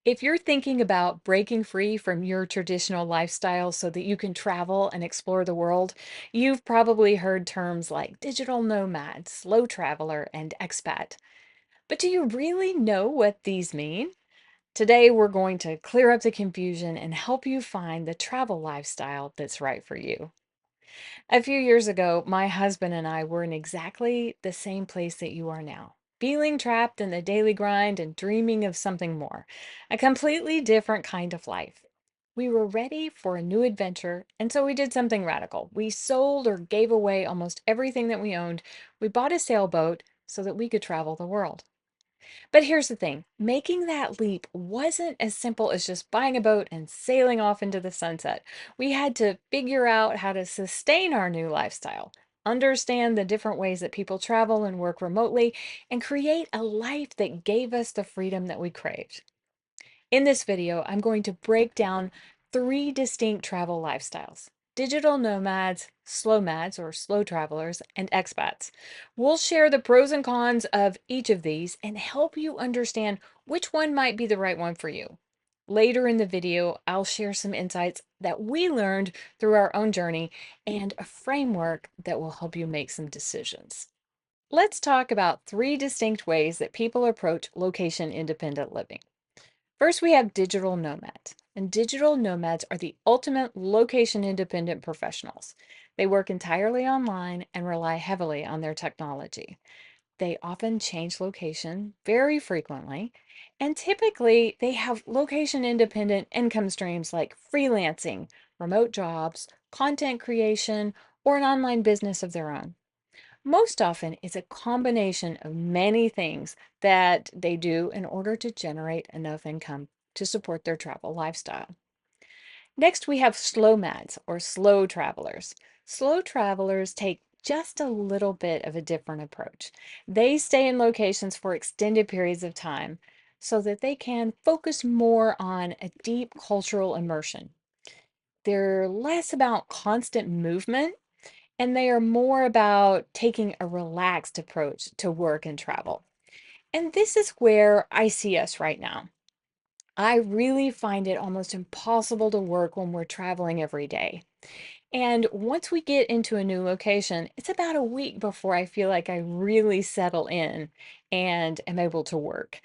If you're thinking about breaking free from your traditional lifestyle so that you can travel and explore the world, you've probably heard terms like digital nomad, slow traveler, and expat. But do you really know what these mean? Today, we're going to clear up the confusion and help you find the travel lifestyle that's right for you. A few years ago, my husband and I were in exactly the same place that you are now, feeling trapped in the daily grind and dreaming of something more, a completely different kind of life. We were ready for a new adventure, and so we did something radical. We sold or gave away almost everything that we owned. We bought a sailboat so that we could travel the world. But here's the thing, making that leap wasn't as simple as just buying a boat and sailing off into the sunset. We had to figure out how to sustain our new lifestyle, understand the different ways that people travel and work remotely, and create a life that gave us the freedom that we craved. In this video, I'm going to break down three distinct travel lifestyles: digital nomads, slowmads or slow travelers, and expats. We'll share the pros and cons of each of these and help you understand which one might be the right one for you. Later in the video, I'll share some insights that we learned through our own journey and a framework that will help you make some decisions. Let's talk about three distinct ways that people approach location independent living. First, we have digital nomads. And digital nomads are the ultimate location independent professionals. They work entirely online and rely heavily on their technology. They often change location very frequently, and typically they have location independent income streams like freelancing, remote jobs, content creation, or an online business of their own. Most often, it's a combination of many things that they do in order to generate enough income to support their travel lifestyle. Next, we have slow mads or slow travelers. Slow travelers take just a little bit of a different approach. They stay in locations for extended periods of time so that they can focus more on a deep cultural immersion. They're less about constant movement and they are more about taking a relaxed approach to work and travel. And this is where I see us right now. I really find it almost impossible to work when we're traveling every day. And once we get into a new location, it's about a week before I feel like I really settle in and am able to work.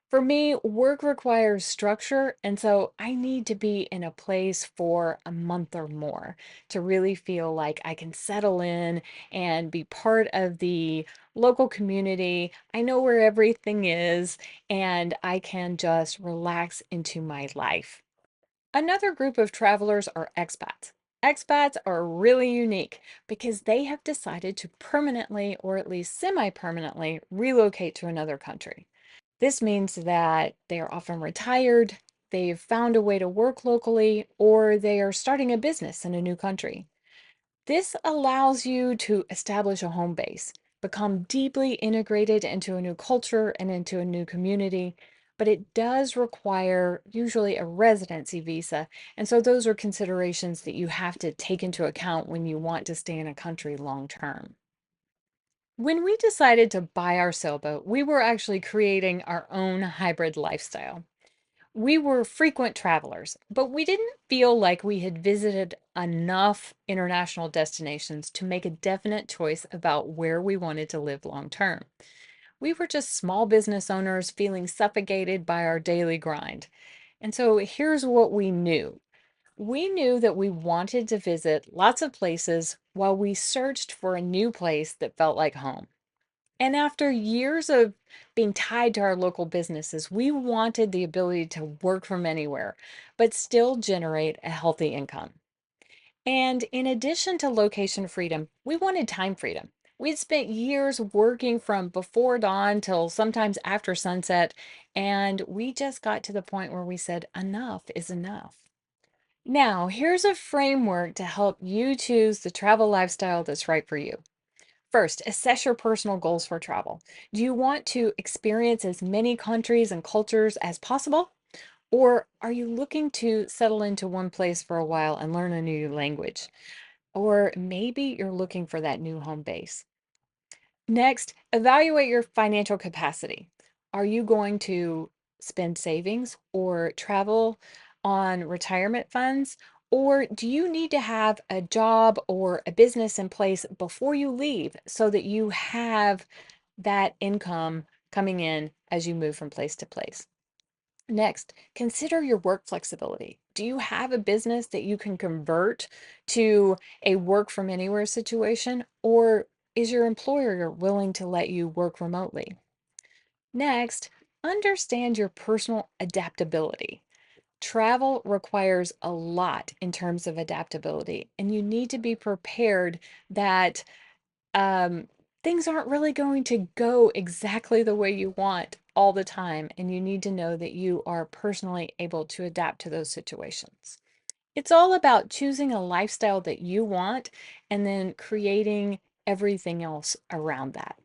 For me, work requires structure, and so I need to be in a place for a month or more to really feel like I can settle in and be part of the local community. I know where everything is, and I can just relax into my life. Another group of travelers are expats. Expats are really unique because they have decided to permanently, or at least semi permanently, relocate to another country. This means that they are often retired, they've found a way to work locally, or they are starting a business in a new country. This allows you to establish a home base, become deeply integrated into a new culture and into a new community, but it does require usually a residency visa. And so those are considerations that you have to take into account when you want to stay in a country long term. When we decided to buy our sailboat, we were actually creating our own hybrid lifestyle. We were frequent travelers, but we didn't feel like we had visited enough international destinations to make a definite choice about where we wanted to live long term. We were just small business owners feeling suffocated by our daily grind. And so here's what we knew. We knew that we wanted to visit lots of places while we searched for a new place that felt like home. And after years of being tied to our local businesses, we wanted the ability to work from anywhere, but still generate a healthy income. And in addition to location freedom, we wanted time freedom. We'd spent years working from before dawn till sometimes after sunset, and we just got to the point where we said, enough is enough. Now, here's a framework to help you choose the travel lifestyle that's right for you. First, assess your personal goals for travel. Do you want to experience as many countries and cultures as possible? Or are you looking to settle into one place for a while and learn a new language? Or maybe you're looking for that new home base. Next, evaluate your financial capacity. Are you going to spend savings or travel on retirement funds? Or do you need to have a job or a business in place before you leave so that you have that income coming in as you move from place to place? Next, consider your work flexibility. Do you have a business that you can convert to a work from anywhere situation, or is your employer willing to let you work remotely? Next, understand your personal adaptability. Travel requires a lot in terms of adaptability, and you need to be prepared that um, things aren't really going to go exactly the way you want all the time, and you need to know that you are personally able to adapt to those situations. It's all about choosing a lifestyle that you want and then creating everything else around that.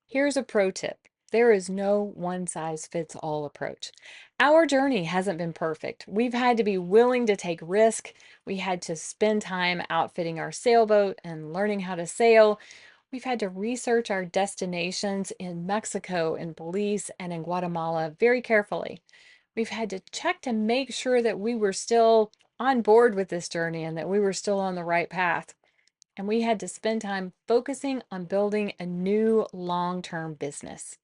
Here's a pro tip. There is no one size fits all approach. Our journey hasn't been perfect. We've had to be willing to take risk. We had to spend time outfitting our sailboat and learning how to sail. We've had to research our destinations in Mexico, in Belize, and in Guatemala very carefully. We've had to check to make sure that we were still on board with this journey and that we were still on the right path. And we had to spend time focusing on building a new long-term business.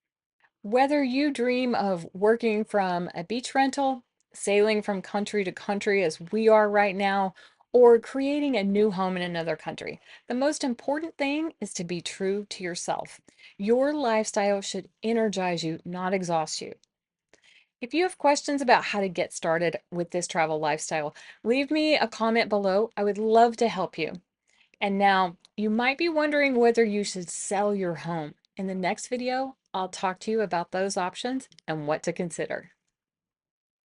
Whether you dream of working from a beach rental, sailing from country to country as we are right now, or creating a new home in another country, the most important thing is to be true to yourself. Your lifestyle should energize you, not exhaust you. If you have questions about how to get started with this travel lifestyle, leave me a comment below. I would love to help you. And now you might be wondering whether you should sell your home. In the next video, I'll talk to you about those options and what to consider.